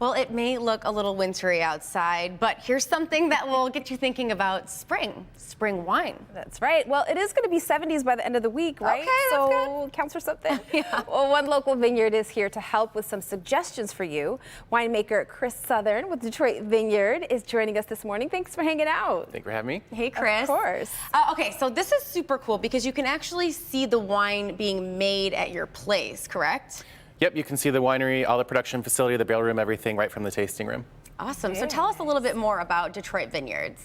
Well, it may look a little wintry outside, but here's something that will get you thinking about spring wine. That's right. Well, it is going to be 70s by the end of the week, right? Okay, that's so counts for something. Yeah. Well, one local vineyard is here to help with some suggestions for you. Winemaker Chris Southern with Detroit Vineyard is joining us this morning. Thanks for hanging out. Thank you for having me. Hey, Chris. Of course. Okay, so this is super cool because you can actually see the wine being made at your place, correct? Yep, you can see the winery, all the production facility, the barrel room, everything right from the tasting room. Awesome. So tell us a little bit more about Detroit Vineyards.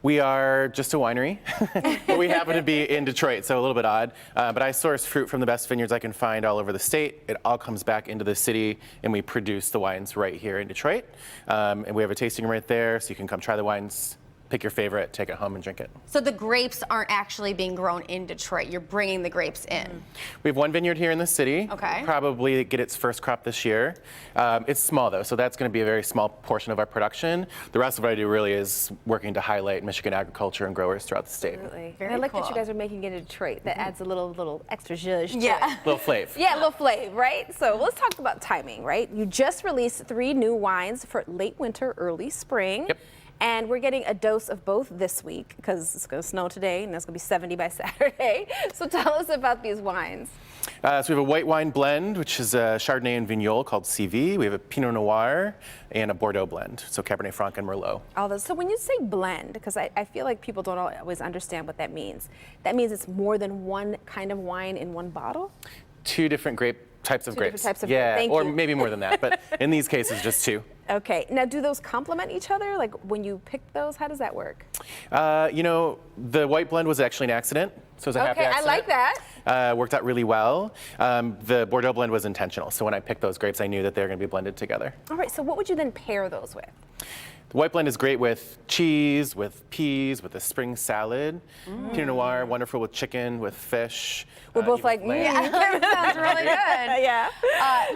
We are just a winery, but we happen to be in Detroit, so a little bit odd. But I source fruit from the best vineyards I can find all over the state. It all comes back into the city, and we produce the wines right here in Detroit. And we have a tasting room right there, so you can come try the wines, pick your favorite, take it home and drink it. So the grapes aren't actually being grown in Detroit. You're bringing the grapes in. We have one vineyard here in the city. Okay. Probably get its first crop this year. It's small though, so that's going to be a very small portion of our production. The rest of what I do really is working to highlight Michigan agriculture and growers throughout the state. Absolutely. Very And I like that cool. you guys are making it in Detroit. That adds a little extra zhuzh to Yeah. it. Little flav. Yeah, a little flavor, right? So let's talk about timing, right? You just released 3 new wines for late winter, early spring. Yep. And we're getting a dose of both this week because it's going to snow today and it's going to be 70 by Saturday. So tell us about these wines. So we have a white wine blend, which is a Chardonnay and Vignoles called CV. We have a Pinot Noir and a Bordeaux blend, so Cabernet Franc and Merlot. All those. So when you say blend, because I feel like people don't always understand what that means. That means it's more than one kind of wine in one bottle? 2 different types of grapes. different types of yeah, grape. Thank or you. maybe more than that, but in these cases, just 2. Okay. Now, do those complement each other? Like when you pick those, how does that work? You know, the white blend was actually an accident, so it was a happy Okay, I accident. like that. Worked out really well. The Bordeaux blend was intentional, so when I picked those grapes, I knew that they were going to be blended together. All right. So what would you then pair those with? The white blend is great with cheese, with peas, with a spring salad. Pinot Noir, wonderful with chicken, with fish. We're both even like, with lamb. Yeah, that sounds really good. Yeah.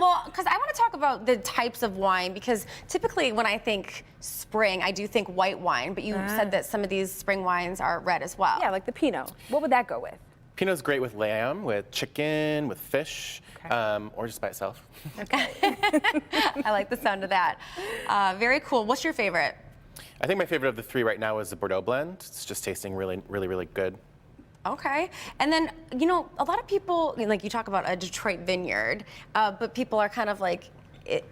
Well, because I want to talk about the types of wine, because typically when I think spring, I do think white wine, but you said that some of these spring wines are red as well. Yeah, like the Pinot. What would that go with? Pinot's great with lamb, with chicken, with fish, or just by itself. I like the sound of that. Very cool. What's your favorite? I think my favorite of the 3 right now is the Bordeaux blend. It's just tasting really, really, really good. Okay. And then, you know, a lot of people, like you talk about a Detroit vineyard, but people are kind of like,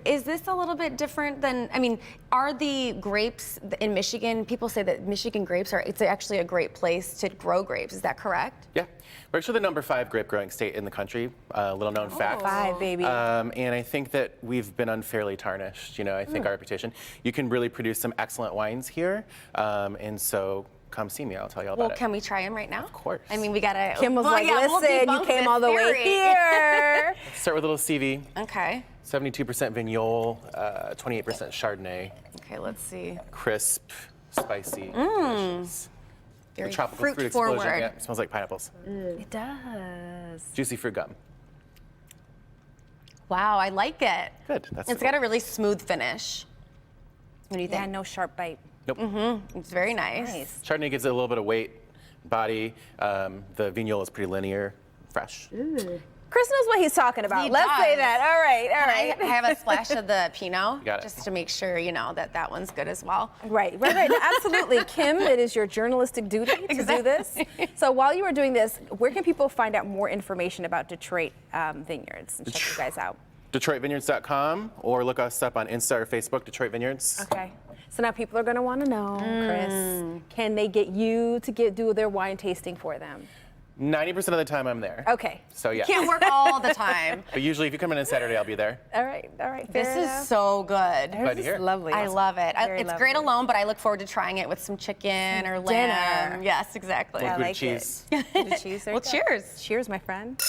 is this a little bit different than, I mean, are the grapes in Michigan, people say that Michigan grapes it's actually a great place to grow grapes. Is that correct? Yeah, we're actually the number 5 grape growing state in the country, little known fact. 5, baby. And I think that we've been unfairly tarnished, you know, I think our reputation. You can really produce some excellent wines here, and so come see me, I'll tell you all about Well, it. can we try them right now? Of course. I mean, we gotta. Kim was well, like, yeah, we'll listen, you debunk came this all the way theory." here. Start with a little CV, Okay. 72% Vignoles, 28% Chardonnay, Okay, let's see. crisp, spicy, delicious. Very The tropical fruit fruit forward. explosion, yeah, smells like pineapples. It does. Juicy fruit gum. Wow, I like it. Good, that's It's the got a goal. really smooth finish. What do you Yeah, think? no sharp bite. Nope. It's very nice. Nice. Chardonnay gives it a little bit of weight, body. The Vignoles is pretty linear, fresh. Chris knows what he's talking about. He Let's say does. that. All right, all I right. have a splash of the Pinot, You got it. just to make sure, you know, that one's good as well. Right. No, absolutely. Kim, it is your journalistic duty to do this. So while you are doing this, where can people find out more information about Detroit Vineyards and check you guys out? DetroitVineyards.com, or look us up on Insta or Facebook, Detroit Vineyards. Okay. So now people are going to want to know, Chris, can they get you to do their wine tasting for them? 90% of the time I'm there. Okay. So yeah. Can't work all the time. But usually if you come in on Saturday, I'll be there. All right. All right. This fair is enough. so good. Glad to This hear is it. lovely. I love it. Very It's great lovely. alone, but I look forward to trying it with some chicken or lamb. Dinner. Yes, exactly. With I good like cheese. it. Good cheese. There Well, you go. cheers. Cheers, my friend.